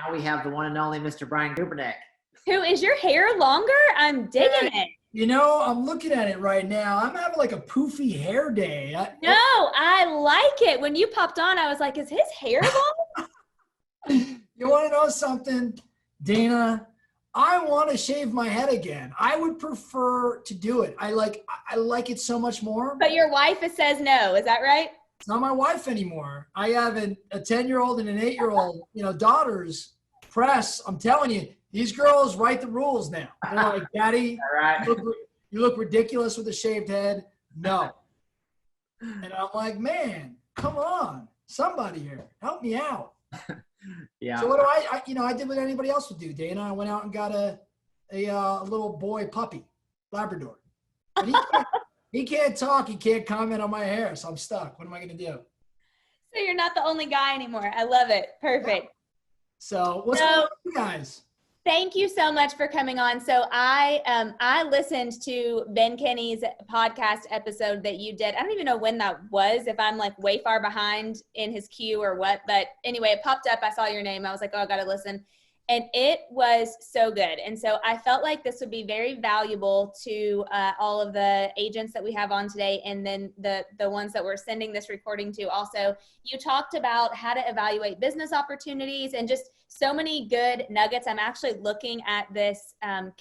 Now we have the one and only Mr. Brian Gubernick. Who, is your hair longer? I'm digging it. You know, I'm looking at it right now. I'm having like a poofy hair day. No, I like it. When you popped on, I was like, is his hair long? You want to know something, Dana? I want to shave my head again. I would prefer to do it. I like it so much more. But your wife says no. Is that right? It's not my wife anymore. I have a 10-year-old and an 8-year-old, daughters. Press, I'm telling you, these girls write the rules now. They're like, Daddy, Right. you look ridiculous with a shaved head. No. And I'm like, man, come on. Somebody here, help me out. Yeah. So what do I did what anybody else would do, Dana. I went out and got a little boy puppy, Labrador. But he can't talk. He can't comment on my hair. So I'm stuck. What am I going to do? So you're not the only guy anymore. I love it. Perfect. So what's going on with you guys? Thank you so much for coming on. So I listened to Ben Kenny's podcast episode that you did. I don't even know when that was, if I'm like way far behind in his queue or what. But anyway, it popped up. I saw your name. I was like, oh, I got to listen. And it was so good. And so I felt like this would be very valuable to all of the agents that we have on today. And then the ones that we're sending this recording to also. You talked about how to evaluate business opportunities and just so many good nuggets. I'm actually looking at this. And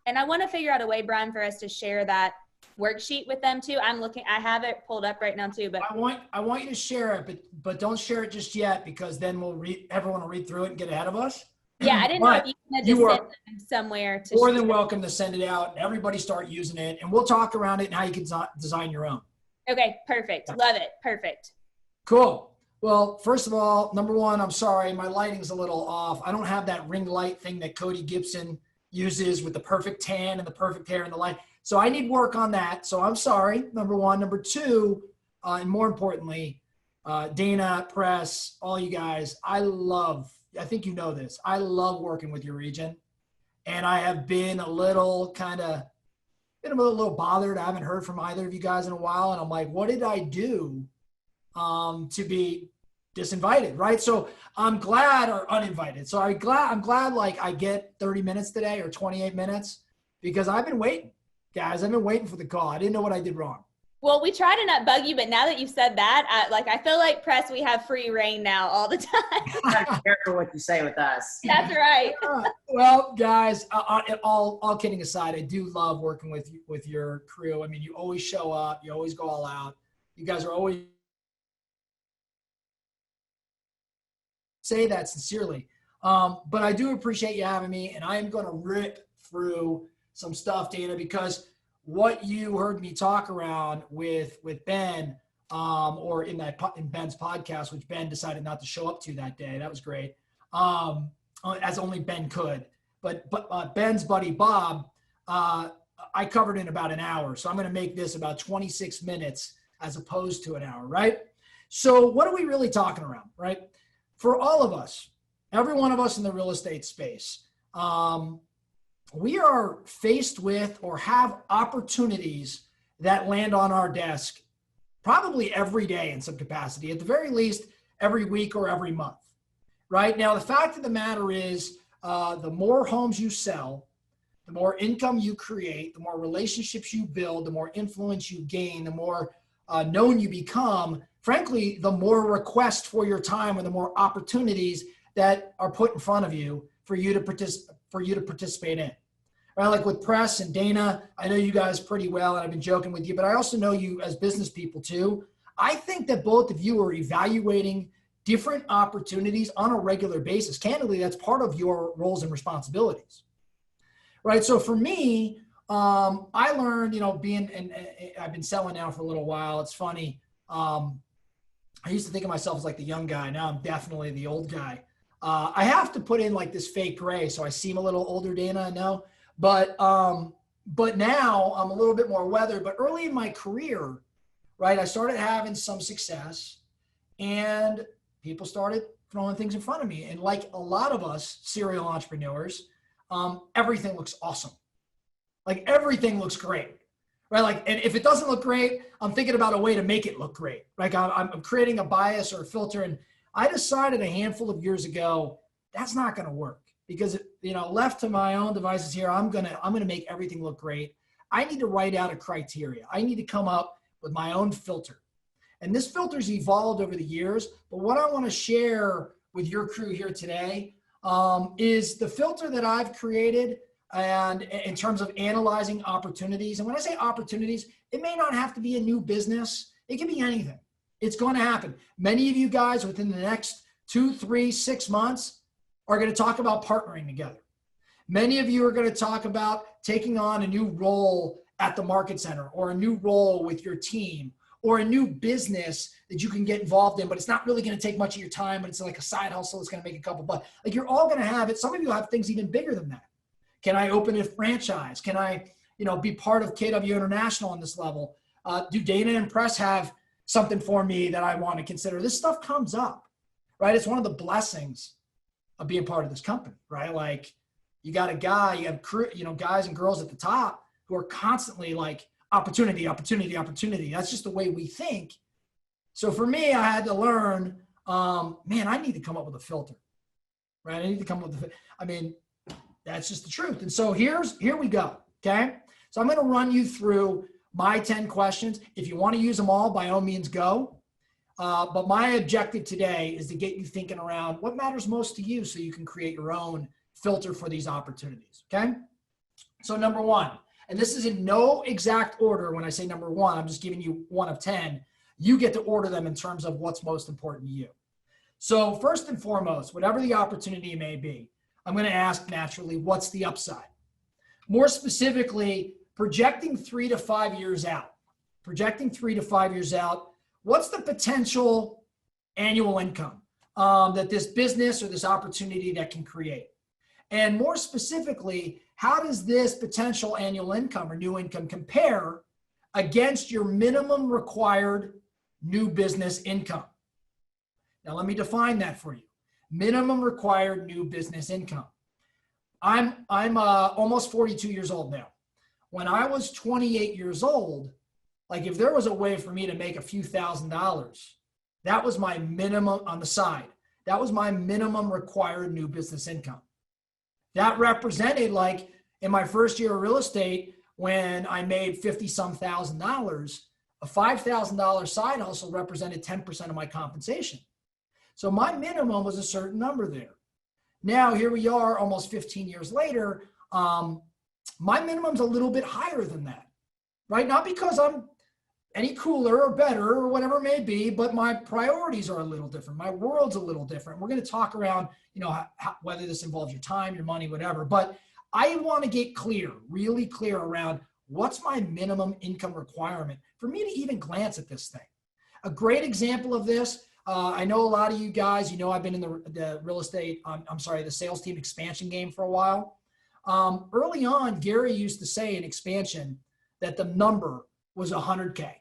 I want to figure out a way, Brian, for us to share that worksheet with them too. I have it pulled up right now too, but I want you to share it, but don't share it just yet, because then everyone will read through it and get ahead of us. Yeah, I didn't know if you wanted to send them somewhere to more than welcome to send it out. Everybody start using it, and we'll talk around it and how you can design your own. Okay, perfect. Love it. Perfect. Cool. Well, first of all, number one, I'm sorry, my lighting's a little off. I don't have that ring light thing that Cody Gibson uses with the perfect tan and the perfect hair and the light. So I need work on that. So I'm sorry, number one. Number two, and more importantly, Dana, Press, all you guys, I think you know this. I love working with your region. And I have been a little bothered. I haven't heard from either of you guys in a while. And I'm like, what did I do to be disinvited, right? So I'm glad, or uninvited. So I'm glad like I get 30 minutes today or 28 minutes, because I've been waiting. Guys, I've been waiting for the call. I didn't know what I did wrong. Well, we try to not bug you, but now that you've said that, I feel like, Press, we have free reign now all the time. Be careful what you say with us. That's right. Well, guys, all kidding aside, I do love working with your crew. I mean, you always show up. You always go all out. You guys are always say that sincerely. But I do appreciate you having me, and I am going to rip through some stuff, Dana, because what you heard me talk around with Ben, or in Ben's podcast, which Ben decided not to show up to that day. That was great. As only Ben could, but Ben's buddy, Bob, I covered in about an hour. So I'm going to make this about 26 minutes as opposed to an hour. Right. So what are we really talking around? Right. For all of us, every one of us in the real estate space, we are faced with or have opportunities that land on our desk probably every day in some capacity, at the very least every week or every month, right? Now, the fact of the matter is the more homes you sell, the more income you create, the more relationships you build, the more influence you gain, the more known you become, frankly, the more requests for your time or the more opportunities that are put in front of you for you to participate in. Right, like with Press and Dana, I know you guys pretty well, and I've been joking with you, but I also know you as business people too. I think that both of you are evaluating different opportunities on a regular basis. Candidly, that's part of your roles and responsibilities. Right, so for me, I learned, and I've been selling now for a little while. It's funny. I used to think of myself as like the young guy. Now I'm definitely the old guy. I have to put in like this fake gray, so I seem a little older, Dana, I know. But now I'm a little bit more weathered. But early in my career, right, I started having some success, and people started throwing things in front of me. And like a lot of us serial entrepreneurs, everything looks awesome. Like everything looks great, right? Like, and if it doesn't look great, I'm thinking about a way to make it look great. Like I'm creating a bias or a filter. And I decided a handful of years ago That's not going to work because, left to my own devices here, I'm going to make everything look great. I need to write out a criteria. I need to come up with my own filter. And this filter's evolved over the years, but what I want to share with your crew here today is the filter that I've created and in terms of analyzing opportunities. And when I say opportunities, it may not have to be a new business. It can be anything. It's going to happen. Many of you guys within the next 2, 3, 6 months are going to talk about partnering together. Many of you are going to talk about taking on a new role at the market center or a new role with your team or a new business that you can get involved in, but it's not really going to take much of your time, but it's like a side hustle. It's going to make a couple bucks. Like you're all going to have it. Some of you have things even bigger than that. Can I open a franchise? Can I, be part of KW International on this level? Do Dana and Press have something for me that I want to consider? This stuff comes up, right? It's one of the blessings of being part of this company, right? Like you got a guy, you have crew, guys and girls at the top who are constantly like opportunity, opportunity, opportunity. That's just the way we think. So for me, I had to learn, I need to come up with a filter, right? I need to come up with that's just the truth. And so here we go. Okay. So I'm going to run you through my 10 questions. If you want to use them all, by all means go. But my objective today is to get you thinking around what matters most to you so you can create your own filter for these opportunities. Okay. So number one, and this is in no exact order. When I say number one, I'm just giving you 1 of 10. You get to order them in terms of what's most important to you. So first and foremost, whatever the opportunity may be, I'm going to ask naturally, what's the upside? More specifically, projecting 3 to 5 years out. Projecting 3 to 5 years out, what's the potential annual income that this business or this opportunity that can create? And more specifically, how does this potential annual income or new income compare against your minimum required new business income? Now, let me define that for you. Minimum required new business income. I'm almost 42 years old now. When I was 28 years old, like if there was a way for me to make a few $1,000s, that was my minimum on the side. That was my minimum required new business income. That represented, like in my first year of real estate, when I made $50-some thousand, a $5,000 side hustle represented 10% of my compensation. So my minimum was a certain number there. Now here we are almost 15 years later. My minimum's a little bit higher than that, right? Not because I'm any cooler or better or whatever it may be, but my priorities are a little different. My world's a little different. We're going to talk around, whether this involves your time, your money, whatever. But I want to get clear, really clear around what's my minimum income requirement for me to even glance at this thing. A great example of this, I know a lot of you guys, I've been in the real estate, the sales team expansion game for a while. Early on, Gary used to say in expansion that the number was 100K.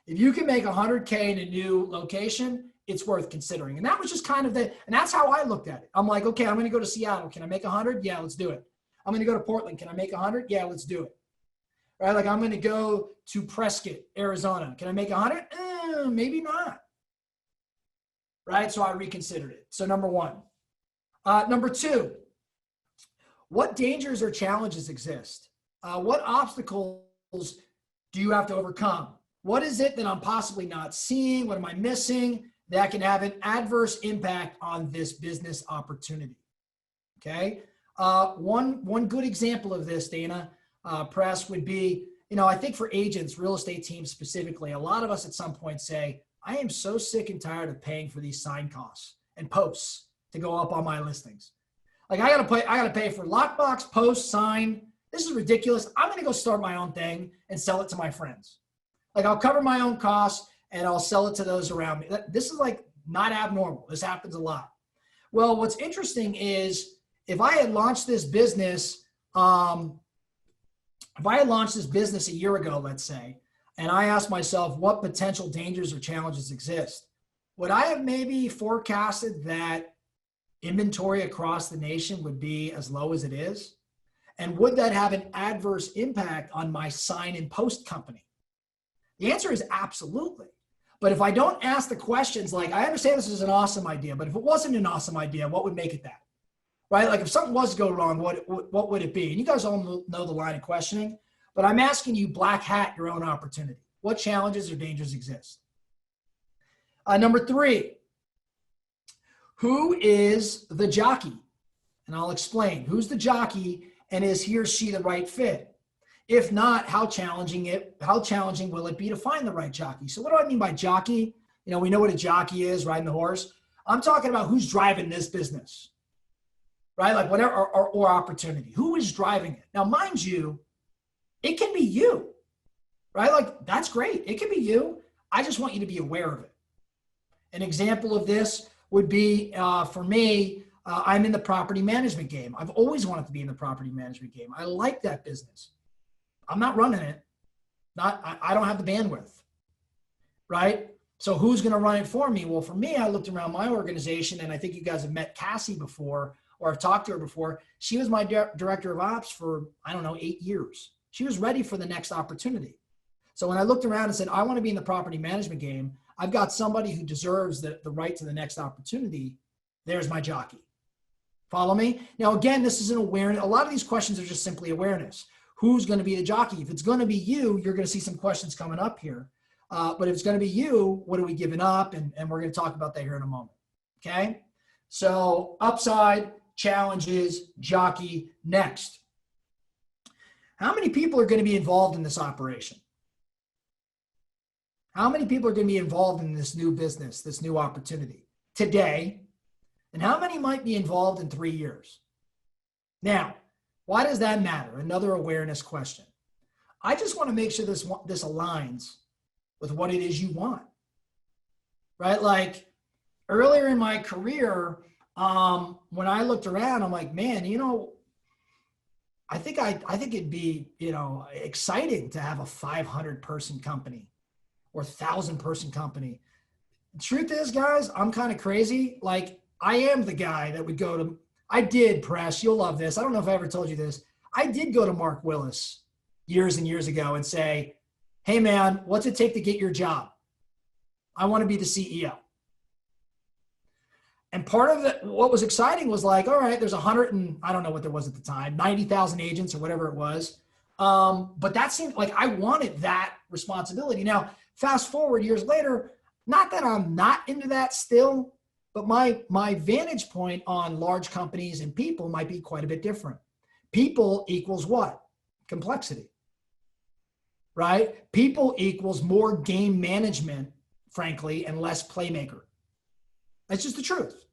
If you can make 100K in a new location, it's worth considering. And that was just kind of and that's how I looked at it. I'm like, okay, I'm going to go to Seattle. Can I make 100? Yeah, let's do it. I'm going to go to Portland. Can I make 100? Yeah, let's do it. Right? Like I'm going to go to Prescott, Arizona. Can I make 100? Maybe not. Right? So I reconsidered it. So number one. Number two, what dangers or challenges exist? What obstacles do you have to overcome? What is it that I'm possibly not seeing? What am I missing that can have an adverse impact on this business opportunity? Okay. One good example of this, Dana, Press, would be, I think for agents, real estate teams specifically, a lot of us at some point say, I am so sick and tired of paying for these sign costs and posts to go up on my listings. Like I gotta pay for lockbox, post, sign. This is ridiculous. I'm gonna go start my own thing and sell it to my friends. Like I'll cover my own costs and I'll sell it to those around me. This is like not abnormal. This happens a lot. Well, what's interesting is if I had launched this business, a year ago, let's say, and I asked myself what potential dangers or challenges exist, would I have maybe forecasted that inventory across the nation would be as low as it is? And would that have an adverse impact on my sign and post company? The answer is absolutely. But if I don't ask the questions like, I understand this is an awesome idea, but if it wasn't an awesome idea, what would make it that? right? Like if something was to go wrong, what would it be? And you guys all know the line of questioning, but I'm asking you black hat your own opportunity. What challenges or dangers exist? Number 3, who is the jockey? And I'll explain. Who's the jockey, and is he or she the right fit? If not, how challenging will it be to find the right jockey? So what do I mean by jockey? You know, we know what a jockey is, riding the horse. I'm talking about who's driving this business, right? Like whatever, or opportunity. Who is driving it? Now, mind you, it can be you, right? Like that's great. It can be you. I just want you to be aware of it. An example of this would be for me, I'm in the property management game. I've always wanted to be in the property management game. I like that business. I'm not running it. I don't have the bandwidth, right? So who's going to run it for me? Well, for me, I looked around my organization, and I think you guys have met Cassie before, or I've talked to her before. She was my director of ops for, 8 years. She was ready for the next opportunity. So when I looked around and said, I want to be in the property management game, I've got somebody who deserves the right to the next opportunity. There's my jockey. Follow me? Now, again, this is an awareness. A lot of these questions are just simply awareness. Who's going to be the jockey? If it's going to be you, you're going to see some questions coming up here. But if it's going to be you, what are we giving up? And we're going to talk about that here in a moment. Okay? So upside, challenges, jockey, next. How many people are going to be involved in this operation? How many people are going to be involved in this new business, this new opportunity today? And how many might be involved in 3 years? Now, why does that matter? Another awareness question. I just want to make sure this aligns with what it is you want, right? Like earlier in my career, when I looked around, I'm like, man, I think it'd be, exciting to have a 500-person company or 1,000-person company. The truth is, guys, I'm kind of crazy. Like I am the guy that would go to, I did, Press, you'll love this. I don't know if I ever told you this. I did go to Mark Willis years and years ago and say, hey man, what's it take to get your job? I want to be the CEO. And part of it, what was exciting was like, all right, there's 100 and I don't know what there was at the time, 90,000 agents or whatever it was. But that seemed like I wanted that responsibility. Now, fast forward years later, not that I'm not into that still, but my vantage point on large companies and people might be quite a bit different. People equals what? Complexity, right? People equals more game management, frankly, and less playmaker. That's just the truth,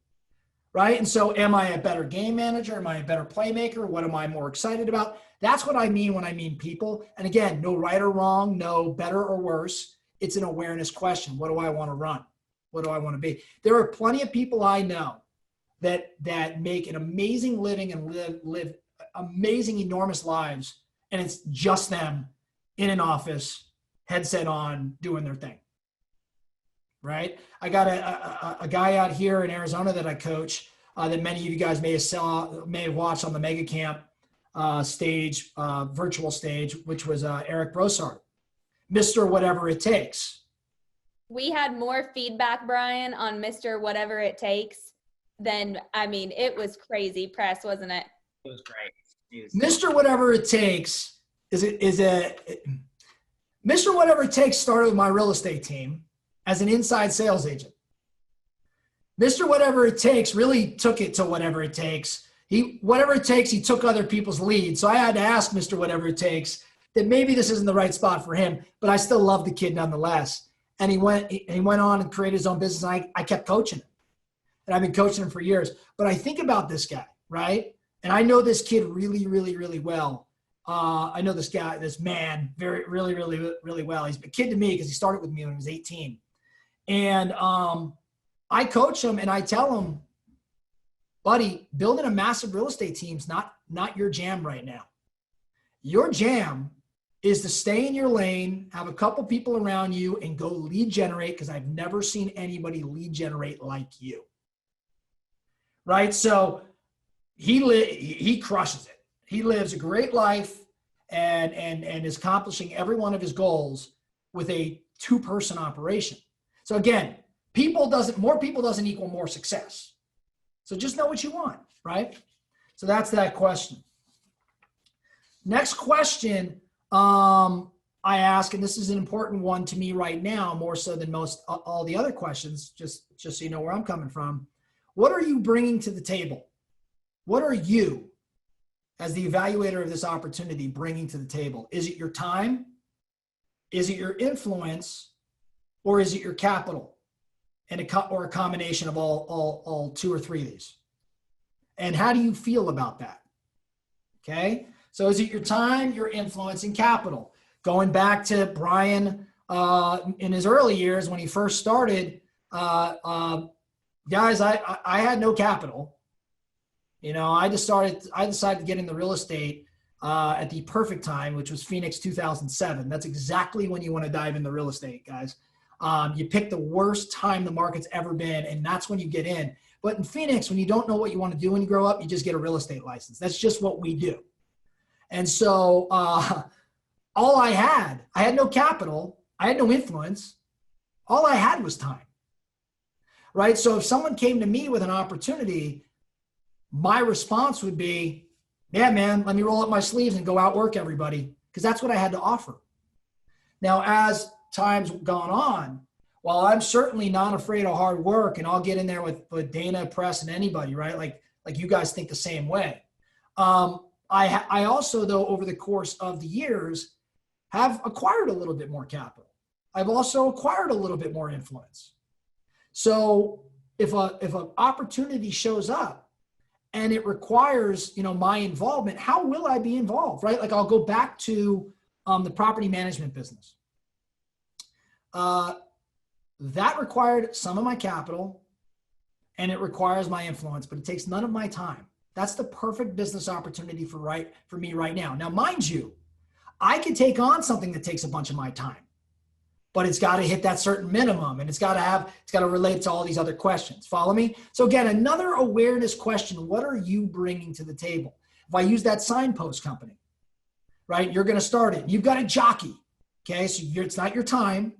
right? And so am I a better game manager? Am I a better playmaker? What am I more excited about? That's what I mean when I mean people. And again, no right or wrong, no better or worse. It's an awareness question. What do I want to run? What do I want to be? There are plenty of people I know that make an amazing living and live amazing, enormous lives. And it's just them in an office, headset on, doing their thing. Right? I got a guy out here in Arizona that I coach that many of you guys may have watched on the Mega Camp stage, virtual stage, which was Eric Brossard, Mr. Whatever It Takes. We had more feedback, Brian, on Mr. Whatever It Takes than, it was crazy press, wasn't it? It was great. Mr. Whatever It Takes Mr. Whatever It Takes started with my real estate team as an inside sales agent. Mr. Whatever It Takes really took it to whatever it takes. Whatever it takes, he took other people's leads. So I had to ask Mr. Whatever It Takes that maybe this isn't the right spot for him, but I still love the kid nonetheless. And he went on and created his own business. And I kept coaching him. And I've been coaching him for years. But I think about this guy, right? And I know this kid really, really, really well. I know this man, really, really, really well. He's a kid to me because he started with me when he was 18. And I coach him and I tell him, buddy, building a massive real estate team's not your jam right now. Your jam is to stay in your lane, have a couple people around you, and go lead generate, because I've never seen anybody lead generate like you. Right? So he crushes it. He lives a great life and is accomplishing every one of his goals with a 2-person operation. So again, more people doesn't equal more success. So just know what you want, right? So that's that question. Next question I ask, and this is an important one to me right now, more so than most all the other questions, just so you know where I'm coming from. What are you bringing to the table? What are you, as the evaluator of this opportunity, bringing to the table? Is it your time? Is it your influence? Or is it your capital? And or a combination of all two or three of these? And how do you feel about that? Okay. So is it your time, your influence, and capital? Going back to Brian in his early years when he first started, guys, I had no capital. You know, I decided to get into real estate at the perfect time, which was Phoenix 2007. That's exactly when you want to dive into real estate, guys. You pick the worst time the market's ever been, and that's when you get in. But in Phoenix, when you don't know what you want to do when you grow up, you just get a real estate license. That's just what we do. And so all I had no capital. I had no influence. All I had was time, right? So if someone came to me with an opportunity, my response would be, yeah, man, let me roll up my sleeves and go outwork everybody, because that's what I had to offer. Now, as time's gone on, while I'm certainly not afraid of hard work, and I'll get in there with Dana, Press, and anybody, right? Like you guys think the same way. I also, though, over the course of the years, have acquired a little bit more capital. I've also acquired a little bit more influence. So if an opportunity shows up and it requires, my involvement, how will I be involved, right? Like I'll go back to the property management business. That required some of my capital and it requires my influence, but it takes none of my time. That's the perfect business opportunity for me right now. Now, mind you, I could take on something that takes a bunch of my time, but it's got to hit that certain minimum, and it's got to relate to all these other questions. Follow me? So again, another awareness question: what are you bringing to the table? If I use that signpost company, right? You're going to start it. You've got a jockey, okay? So it's not your time,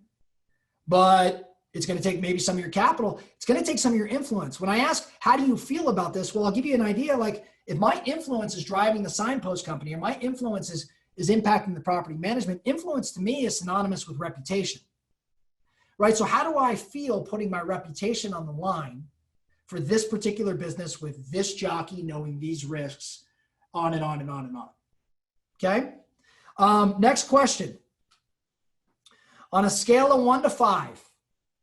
but it's going to take maybe some of your capital. It's going to take some of your influence. When I ask, how do you feel about this? Well, I'll give you an idea. Like if my influence is driving the signpost company, or my influence is impacting the property management, influence to me is synonymous with reputation, right? So how do I feel putting my reputation on the line for this particular business with this jockey, knowing these risks, on and on and on and on? Okay. Next question. On a scale of 1 to 5,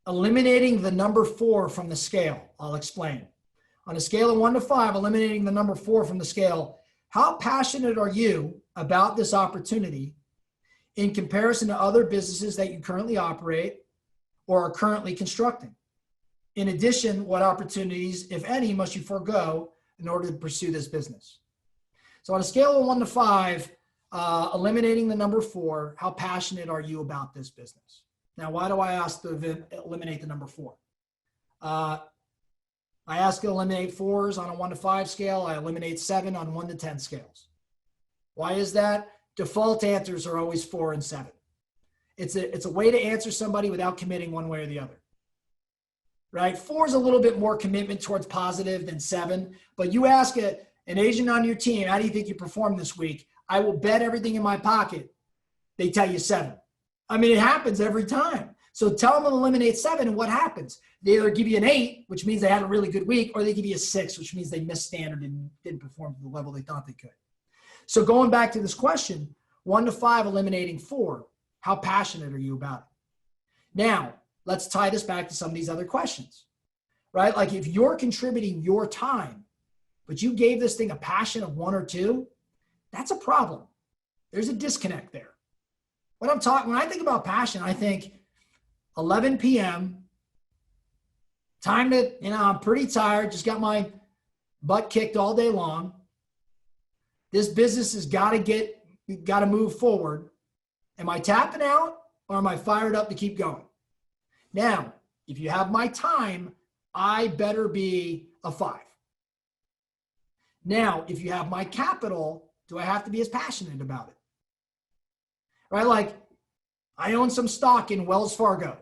eliminating the number 4 from the scale. I'll explain. On a scale of 1 to 5, eliminating the number 4 from the scale, how passionate are you about this opportunity in comparison to other businesses that you currently operate or are currently constructing? In addition, what opportunities, if any, must you forego in order to pursue this business? So on a scale of 1 to 5, eliminating the number 4, how passionate are you about this business? Now, why do I ask to eliminate the number 4? I ask to eliminate 4s on a 1 to 5 scale. I eliminate 7 on 1 to 10 scales. Why is that? Default answers are always 4 and 7. It's a way to answer somebody without committing one way or the other, right? 4 is a little bit more commitment towards positive than 7, but you ask an agent on your team, how do you think you performed this week? I will bet everything in my pocket they tell you 7. I mean, it happens every time. So tell them to eliminate 7, and what happens? They either give you an 8, which means they had a really good week, or they give you a 6, which means they missed standard and didn't perform to the level they thought they could. So going back to this question, 1 to 5, eliminating 4, how passionate are you about it? Now, let's tie this back to some of these other questions, right? Like if you're contributing your time, but you gave this thing a passion of 1 or 2, that's a problem. There's a disconnect there. When I think about passion, I think 11 p.m., time to, I'm pretty tired, just got my butt kicked all day long. This business has got to move forward. Am I tapping out, or am I fired up to keep going? Now, if you have my time, I better be a 5. Now, if you have my capital, do I have to be as passionate about it? Right? Like I own some stock in Wells Fargo.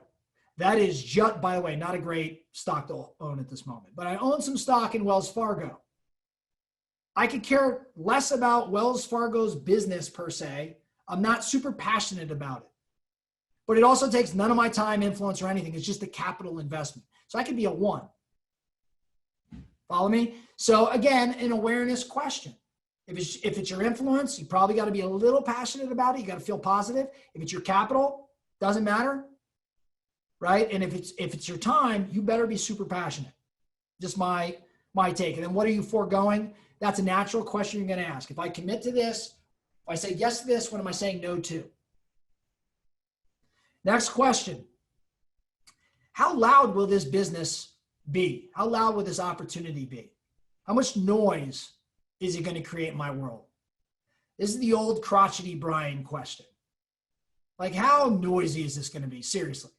That is just, by the way, not a great stock to own at this moment, but I own some stock in Wells Fargo. I could care less about Wells Fargo's business per se. I'm not super passionate about it. But it also takes none of my time, influence, or anything. It's just a capital investment. So I could be a 1. Follow me? So again, an awareness question. If it's your influence, you probably got to be a little passionate about it. You got to feel positive. If it's your capital, doesn't matter, right? And if it's your time, you better be super passionate. Just my take. And then what are you foregoing? That's a natural question you're going to ask. If I commit to this, if I say yes to this, what am I saying no to? Next question. How loud will this business be? How loud will this opportunity be? How much noise is it going to create in my world? This is the old crotchety Brian question. Like, how noisy is this going to be? Seriously.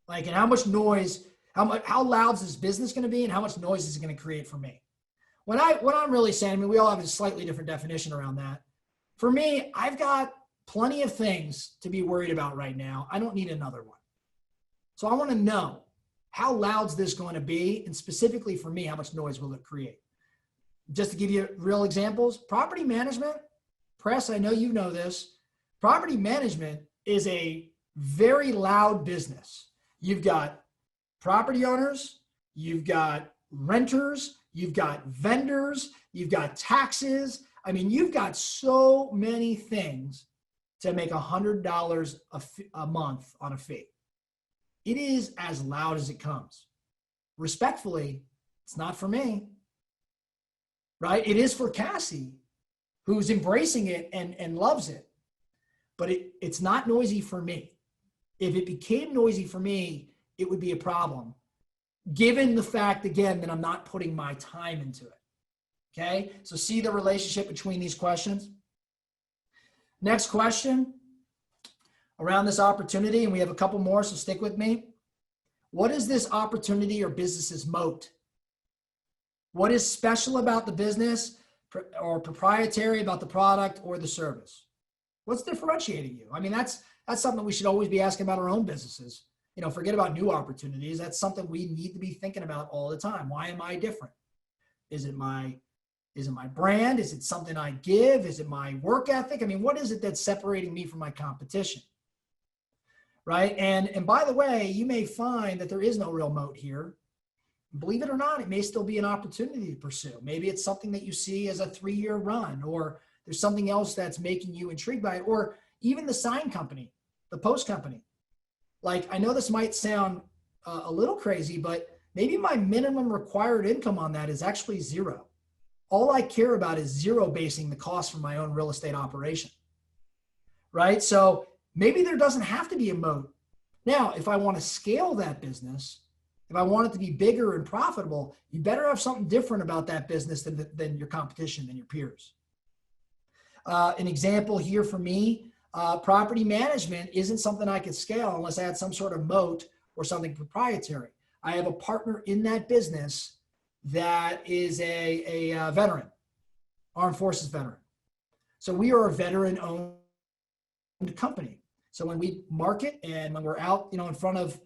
Like, and how much noise, how loud is this business going to be, and how much noise is it going to create for me? What I'm really saying, I mean, we all have a slightly different definition around that. For me, I've got plenty of things to be worried about right now. I don't need another one. So I want to know, how loud is this going to be? And specifically for me, how much noise will it create? Just to give you real examples, property management, Press, I know you know this. Property management is a very loud business. You've got property owners, you've got renters, you've got vendors, you've got taxes. I mean, you've got so many things to make $100 a month on a fee. It is as loud as it comes. Respectfully, it's not for me, right? It is for Cassie, who's embracing it and loves it, but it's not noisy for me. If it became noisy for me, it would be a problem, given the fact, again, that I'm not putting my time into it. Okay, so see the relationship between these questions. Next question around this opportunity, and we have a couple more, so stick with me. What is this opportunity or business's moat? What is special about the business or proprietary about the product or the service? What's differentiating you? I mean, that's something we should always be asking about our own businesses. You know, forget about new opportunities. That's something we need to be thinking about all the time. Why am I different? Is it my brand? Is it something I give? Is it my work ethic? I mean, what is it that's separating me from my competition? Right? And by the way, you may find that there is no real moat here. Believe it or not, it may still be an opportunity to pursue. Maybe it's something that you see as a 3-year run, or there's something else that's making you intrigued by it, or even the sign company, the post company. Like, I know this might sound a little crazy, but maybe my minimum required income on that is actually 0. All I care about is zero basing the cost for my own real estate operation, right? So maybe there doesn't have to be a moat. Now, if I want to scale that business, if I want it to be bigger and profitable, you better have something different about that business than your competition, than your peers. An example here for me, property management isn't something I could scale unless I had some sort of moat or something proprietary. I have a partner in that business that is a veteran, armed forces veteran. So we are a veteran-owned company. So when we market and when we're out, you know, in front of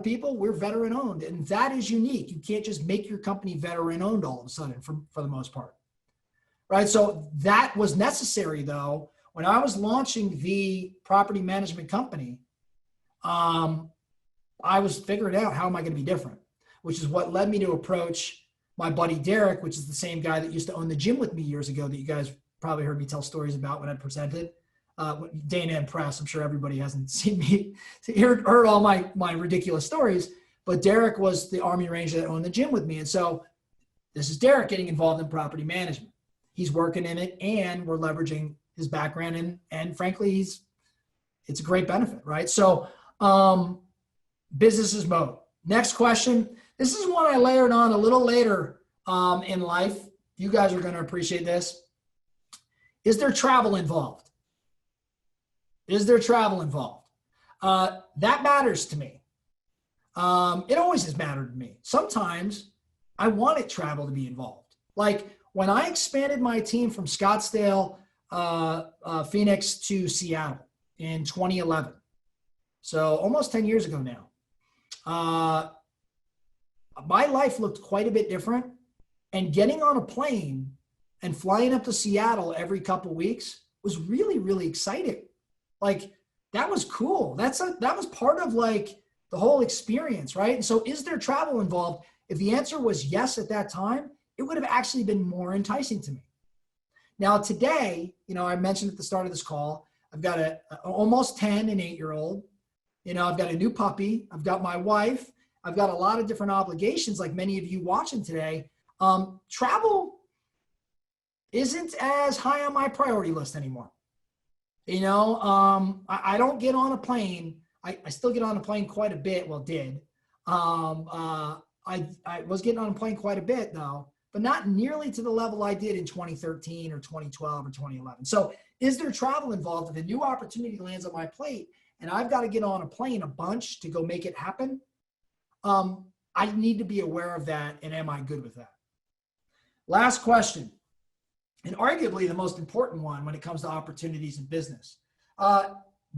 people, we're veteran-owned, and that is unique. You can't just make your company veteran-owned all of a sudden, for the most part, right? So that was necessary, though. When I was launching the property management company, I was figuring out, how am I going to be different, which is what led me to approach my buddy Derek, which is the same guy that used to own the gym with me years ago that you guys probably heard me tell stories about when I presented. Dana and Press, I'm sure everybody hasn't seen me, heard all my ridiculous stories, but Derek was the Army Ranger that owned the gym with me. And so this is Derek getting involved in property management. He's working in it, and we're leveraging his background, and frankly, it's a great benefit, right? So business is moat. Next question. This is one I layered on a little later in life. You guys are going to appreciate this. Is there travel involved? Is there travel involved? That matters to me. It always has mattered to me. Sometimes I wanted travel to be involved. Like when I expanded my team from Scottsdale, Phoenix to Seattle in 2011. So almost 10 years ago now. My life looked quite a bit different, and getting on a plane and flying up to Seattle every couple weeks was really, really exciting. Like, that was cool. That was part of like the whole experience, right? And so is there travel involved? If the answer was yes at that time, it would have actually been more enticing to me. Now today, I mentioned at the start of this call, I've got a almost 10 and 8-year-old. I've got a new puppy. I've got my wife. I've got a lot of different obligations, like many of you watching today. Travel isn't as high on my priority list anymore. I don't get on a plane. I still get on a plane quite a bit. Well, did. I was getting on a plane quite a bit though, but not nearly to the level I did in 2013 or 2012 or 2011. So is there travel involved? If a new opportunity lands on my plate and I've got to get on a plane a bunch to go make it happen, I need to be aware of that. And am I good with that? Last question, and arguably the most important one when it comes to opportunities in business.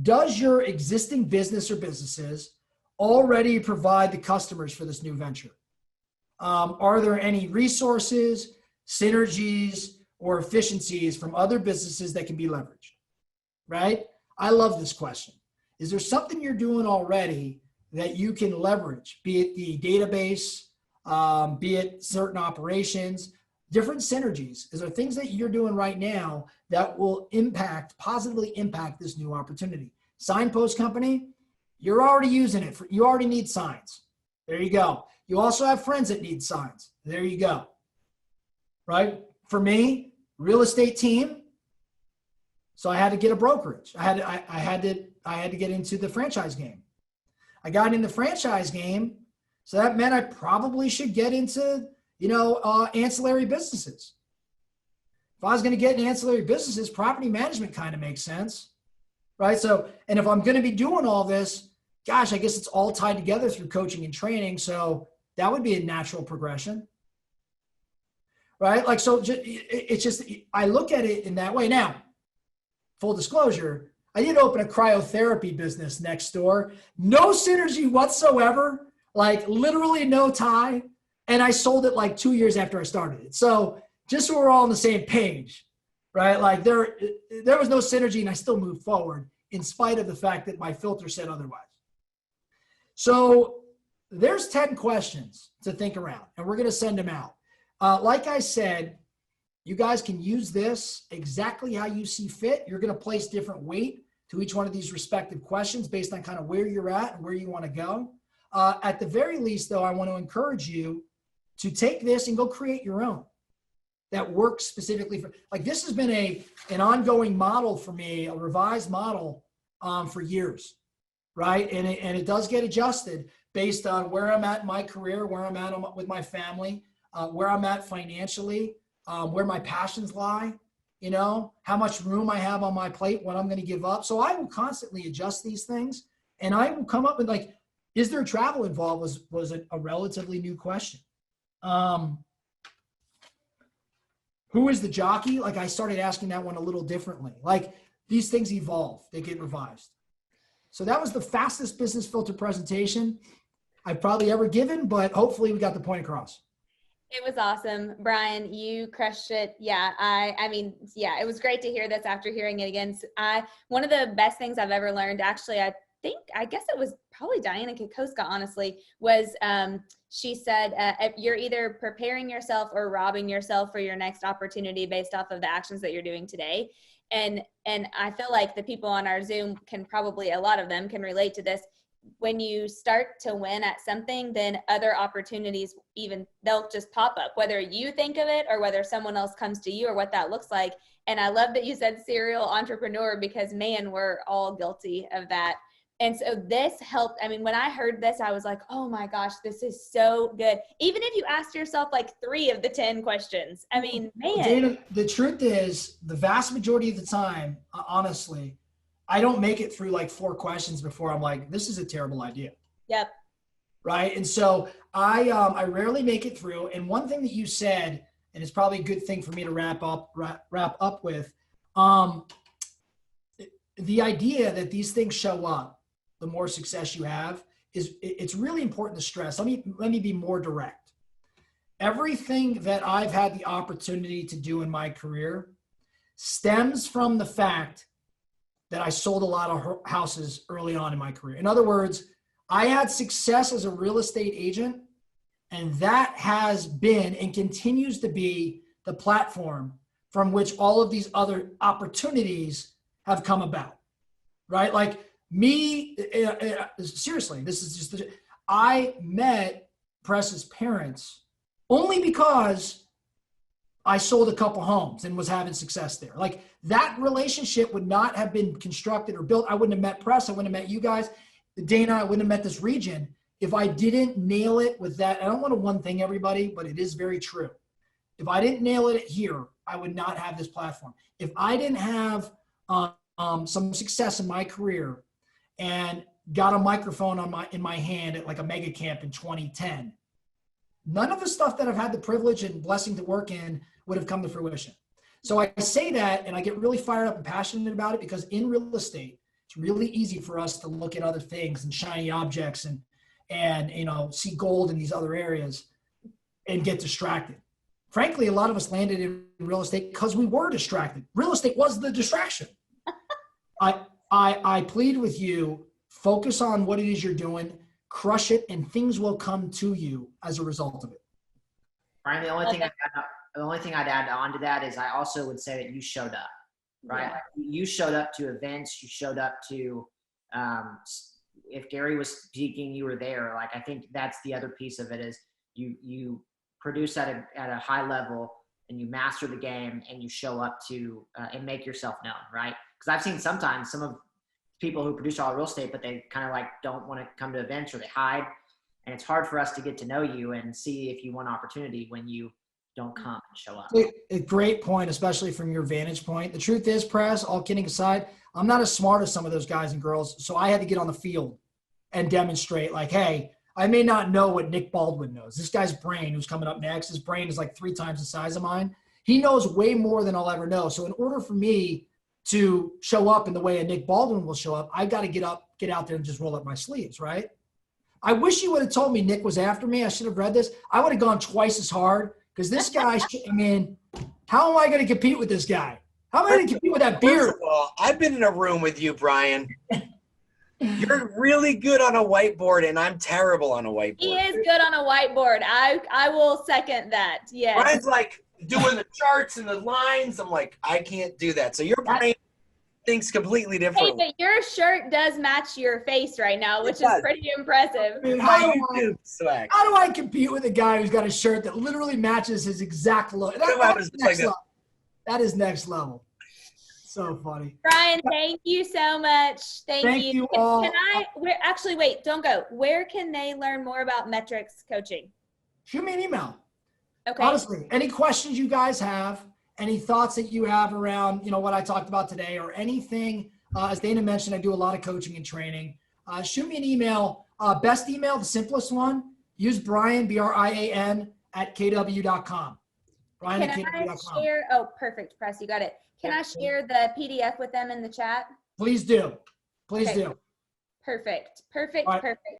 Does your existing business or businesses already provide the customers for this new venture? Are there any resources, synergies, or efficiencies from other businesses that can be leveraged? Right? I love this question. Is there something you're doing already that you can leverage, be it the database, be it certain operations, different synergies? Is there things that you're doing right now that will positively impact this new opportunity? Signpost company, you're already using it. You already need signs. There you go. You also have friends that need signs. There you go. Right? For me, real estate team. So I had to get a brokerage. I had to get into the franchise game. I got in the franchise game. So that meant I probably should get into, ancillary businesses. If I was going to get in ancillary businesses, property management kind of makes sense. Right? So, and if I'm going to be doing all this, gosh, I guess it's all tied together through coaching and training. So that would be a natural progression, right? Like, so it's just, I look at it in that way. Now, full disclosure, I did open a cryotherapy business next door. No synergy whatsoever, like literally no tie. And I sold it like 2 years after I started it. So just so we're all on the same page, right? Like there was no synergy and I still moved forward in spite of the fact that my filter said otherwise. So there's 10 questions to think around, and we're going to send them out. Like I said, you guys can use this exactly how you see fit. You're going to place different weight to each one of these respective questions based on kind of where you're at and where you want to go. At the very least, though, I want to encourage you to take this and go create your own that works specifically for, like, this has been an ongoing model for me, a revised model for years. Right. And it does get adjusted based on where I'm at in my career, where I'm at with my family, where I'm at financially, where my passions lie, how much room I have on my plate, what I'm going to give up. So I will constantly adjust these things, and I will come up with, like, is there travel involved was a relatively new question. Who is the jockey? Like, I started asking that one a little differently. Like, these things evolve, they get revised. So that was the fastest business filter presentation I've probably ever given, but hopefully we got the point across. It was awesome. Brian, you crushed it. Yeah. I mean, it was great to hear this after hearing it again. One of the best things I've ever learned, actually, I guess it was probably Diana Kokoska, honestly, was she said, if you're either preparing yourself or robbing yourself for your next opportunity based off of the actions that you're doing today. And I feel like the people on our Zoom can probably, a lot of them can relate to this. When you start to win at something, then other opportunities, they'll just pop up, whether you think of it or whether someone else comes to you or what that looks like. And I love that you said serial entrepreneur, because man, we're all guilty of that. And so this helped. I mean, when I heard this, I was like, oh my gosh, this is so good. Even if you asked yourself like 3 of the 10 questions, I mean, man. Well, Dana, the truth is, the vast majority of the time, honestly, I don't make it through like 4 questions before I'm like, this is a terrible idea. Yep. Right. And so I rarely make it through. And one thing that you said, and it's probably a good thing for me to wrap up with, the idea that these things show up, the more success you have, it's really important to stress. Let me be more direct. everything that I've had the opportunity to do in my career stems from the fact that I sold a lot of houses early on in my career. In other words, I had success as a real estate agent, and that has been and continues to be the platform from which all of these other opportunities have come about, right? Like me, seriously, this is just, I met Press's parents only because I sold a couple homes and was having success there. Like that relationship would not have been constructed or built. I wouldn't have met Press. I wouldn't have met you guys. Dana, I wouldn't have met this region if I didn't nail it with that. I don't want to one thing everybody, but it is very true. If I didn't nail it here, I would not have this platform. If I didn't have some success in my career and got a microphone in my hand at like a mega camp in 2010, none of the stuff that I've had the privilege and blessing to work in would have come to fruition. So I say that, and I get really fired up and passionate about it because in real estate, it's really easy for us to look at other things and shiny objects and you know, see gold in these other areas and get distracted. Frankly, a lot of us landed in real estate because we were distracted. Real estate was the distraction. I plead with you, focus on what it is you're doing, crush it, and things will come to you as a result of it. Brian, the only thing I'd add on to that is I also would say that you showed up, right? Yeah. You showed up to events. You showed up to, if Gary was speaking, you were there. Like, I think that's the other piece of it is you produce at a high level and you master the game and you show up to and make yourself known, right? Because I've seen sometimes some of people who produce all real estate, but they kind of like don't want to come to events or they hide. And it's hard for us to get to know you and see if you want opportunity when you don't come and show up. A great point, especially from your vantage point. The truth is, Press, all kidding aside, I'm not as smart as some of those guys and girls. So I had to get on the field and demonstrate like, hey, I may not know what Nick Baldwin knows. This guy's brain who's coming up next, his brain is like 3 times the size of mine. He knows way more than I'll ever know. So in order for me to show up in the way a Nick Baldwin will show up, I got to get out there and just roll up my sleeves, right? I wish you would have told me Nick was after me. I should have read this. I would have gone twice as hard because this guy, I mean, how am I going to compete with this guy? How am I going to compete with that beard? First of all, I've been in a room with you, Brian. You're really good on a whiteboard, and I'm terrible on a whiteboard. He is good on a whiteboard. I will second that. Yes. Brian's like doing the charts and the lines. I'm like, I can't do that. So your brain thinks completely Hey, different. but your shirt does match your face right now, which is pretty impressive. I mean, My how YouTube swag. do I compete with a guy who's got a shirt that literally matches his exact look? That is next level. So funny. Brian, thank you so much. Thank you. all. Wait, don't go. Where can they learn more about metrics coaching? Shoot me an email. Okay. Honestly, any questions you guys have, any thoughts that you have around, you know, what I talked about today or anything, as Dana mentioned, I do a lot of coaching and training. Shoot me an email. Best email, the simplest one, use Brian, BRIAN @kw.com. Brian Can at I kw.com. share? Oh, perfect, Press. You got it. Can I share the PDF with them in the chat? Please do. Please Okay. do. Perfect. Perfect. All right. Perfect.